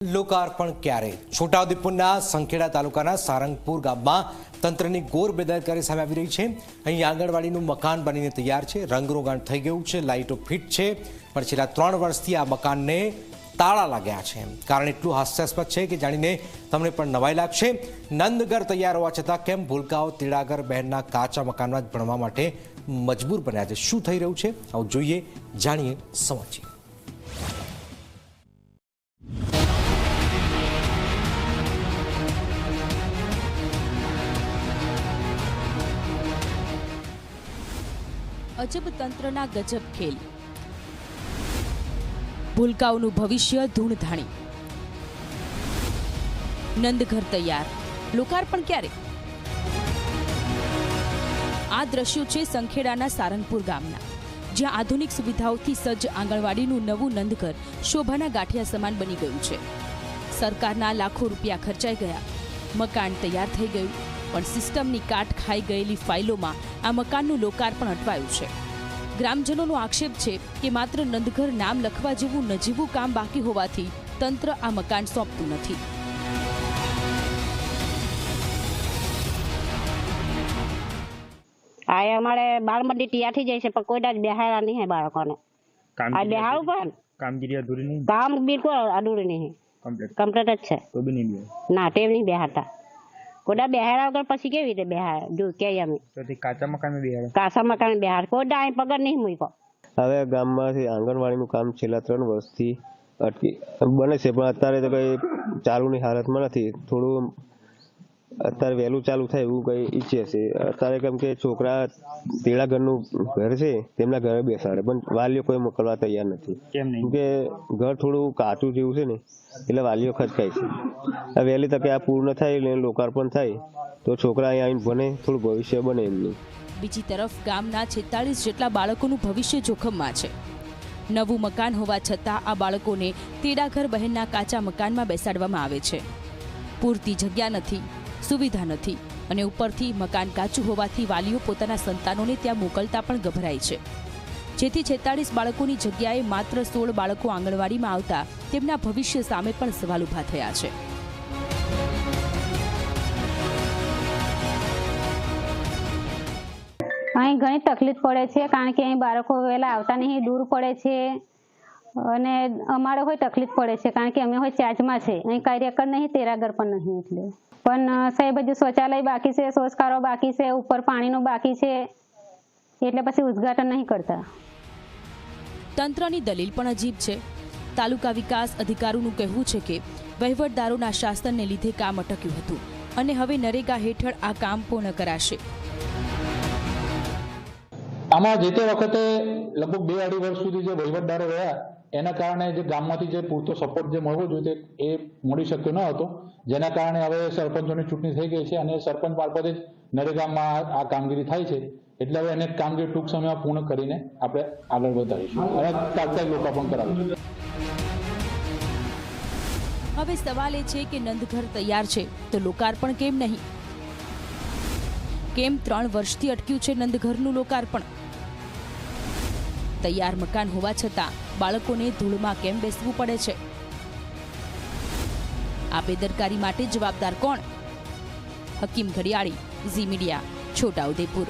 લોકાર્પણ ક્યારે? છોટાઉદેપુરના સંખેડા તાલુકાના સારંગપુર ગામમાં તંત્રની ઘોર બેદરકારી સામે આવી રહી છે। અહીં આંગણવાડીનું મકાન બનીને તૈયાર છે, રંગરોગાણ થઈ ગયું છે, લાઇટો ફિટ છે, પણ છેલ્લા 3 વર્ષથી આ મકાનને તાળા લાગ્યા છે। કારણ એટલું હાસ્યાસ્પદ છે કે જાણીને તમને પણ નવાઈ લાગશે। નંદઘર તૈયાર હોવા છતાં કેમ ભૂલકાઓ તેડાગર બહેનના કાચા મકાનમાં જ ભણવા માટે મજબૂર બન્યા છે? શું થઈ રહ્યું છે? આવું જોઈએ, જાણીએ, સમજીએ। અજબ તંત્રના ગજબ ખેલ, ભૂલકાઓનું ભવિષ્ય ધૂળધાણી। નંદઘર તૈયાર, લોકાર્પણ ક્યારે? આ દ્રશ્યો છે સંખેડાના સારંગપુર ગામના, જ્યાં આધુનિક સુવિધાઓથી સજ્જ આંગણવાડીનું નવું નંદઘર શોભાના ગાંઠિયા સમાન બની ગયું છે। સરકારના લાખો રૂપિયા ખર્ચાઈ ગયા, મકાન તૈયાર થઈ ગયું, પણ સિસ્ટમની કાટ ખાઈ ગયેલી ફાઇલોમાં આ મકાનનું લોકાર્પણ અટવાયું છે। ગ્રામજનોનો આક્ષેપ છે કે માત્ર નંદઘર નામ લખવા જેવું નજીવું કામ બાકી હોવાથી તંત્ર આ મકાન સોંપતું નથી। આ અમારે બાળમંડી તૈયાર થઈ જાય છે, પણ કોઈ જ બેહાડા નહીં હે બાળકોને। આ બેહાડવું પણ કામગીરી અધૂરી નહીં, કામ બિલકુલ અધૂરું નહીં, કમ્પ્લીટ જ છે। તો બી નહીં ના, ટેવ નહીં બેહાડતા। કોડા બેહાડા વગર પછી કેવી રીતે બેહાડે? જો કે અમે તો કાચા મકાનમાં બેહાડે, કાચા મકાન બેહાડ, કોડા અહીં પગર નહીં મૂક્યો। હવે ગામમાંથી આંગણવાડીનું કામ છેલ્લા 3 વર્ષથી અટકી બને છે, પણ અત્યારે તો કઈ ચાલુની હાલતમાં નથી। થોડું અત્યારે વહેલું ચાલુ થાય એવું કઈ ઈચ્છે છે અત્યારે, કેમ કે છોકરા તેડાગરનું ઘર છે, તેમના ઘરે બેસાડે, પણ વાલીઓ કોઈ મોકલવા તૈયાર નથી। કેમ કે ઘર થોડું કાચું જેવું છે ને, એટલે વાલીઓ ખચકાય છે। વહેલી તકે આ પૂર્ણ થાય એટલે લોકાર્પણ થાય તો છોકરા અહીંયા આવીને ભણે, થોડું ભવિષ્ય બને એમનું। બીજી તરફ ગામના 46 જેટલા બાળકોનું ભવિષ્ય જોખમમાં છે। નવું મકાન હોવા છતાં આ બાળકોને તેડાગર બહેનના કાચા મકાનમાં બેસાડવામાં આવે છે। પૂરતી જગ્યા નથી, સુવિધા નથી, અને ઉપરથી મકાન કાચું હોવાથી વાલીઓ પોતાના સંતાનોને ત્યાં મોકલતા પણ ગભરાય છે। જેથી 46 બાળકોની જગ્યાએ માત્ર 16 બાળકો આંગણવાડીમાં આવતા તેમના ભવિષ્ય સામે પણ સવાલ ઊભા થયા છે। અહીં ઘણી તકલીફ પડે છે, કારણ કે અહીં બાળકો વહેલા આવતા નહીં, દૂર પડે છે, અને અમારે હોય તકલીફ પડે છે, કારણ કે અમે હોય ચાર્જમાં છે, અહીં કાર્યકર નહીં, તેડાગર પણ નહીં। એટલે પણ સાહેબ હજુ શૌચાલય બાકી છે, શૌચકારો બાકી છે, ઉપર પાણીનું બાકી છે, એટલે પછી ઉદ્ઘાટન નહીં કરતા। તંત્રની દલીલ પણ અજીબ છે। તાલુકા વિકાસ અધિકારીનું કહેવું છે કે વહીવટદારોના શાસનને લીધે કામ અટક્યું હતું અને હવે નરેગા હેઠળ આ કામ પૂર્ણ કરાશે। આમાં જે તે વખતે લગભગ 2-2.5 વર્ષ સુધી જે વહીવટદારો રહ્યા એના કારણે જે ગામમાંથી જે પૂરતો સપોર્ટ જે મળવો જોઈએ એ મળી શક્યો ન હતો, જેના કારણે હવે સરપંચોની ચૂંટણી થઈ ગઈ છે અને સરપંચ મારફતે જ નરેગામાં આ કામગીરી થાય છે। એટલે હવે એને કામગીરી ટૂંક સમયમાં પૂર્ણ કરીને આપણે આગળ વધારીશું અને તાત્કાલિક લોકાર્પણ કરાવીશું। હવે સવાલ એ છે કે નંદઘર તૈયાર છે તો લોકાર્પણ કેમ નહીં? કેમ 3 વર્ષથી અટક્યું છે નંદઘરનું લોકાર્પણ? તૈયાર મકાન હોવા છતાં બાળકોને ધૂળમાં કેમ બેસવું પડે છે? આ બેદરકારી માટે જવાબદાર કોણ? હકીમ ઘડિયાળી, ઝી મીડિયા, છોટાઉદેપુર।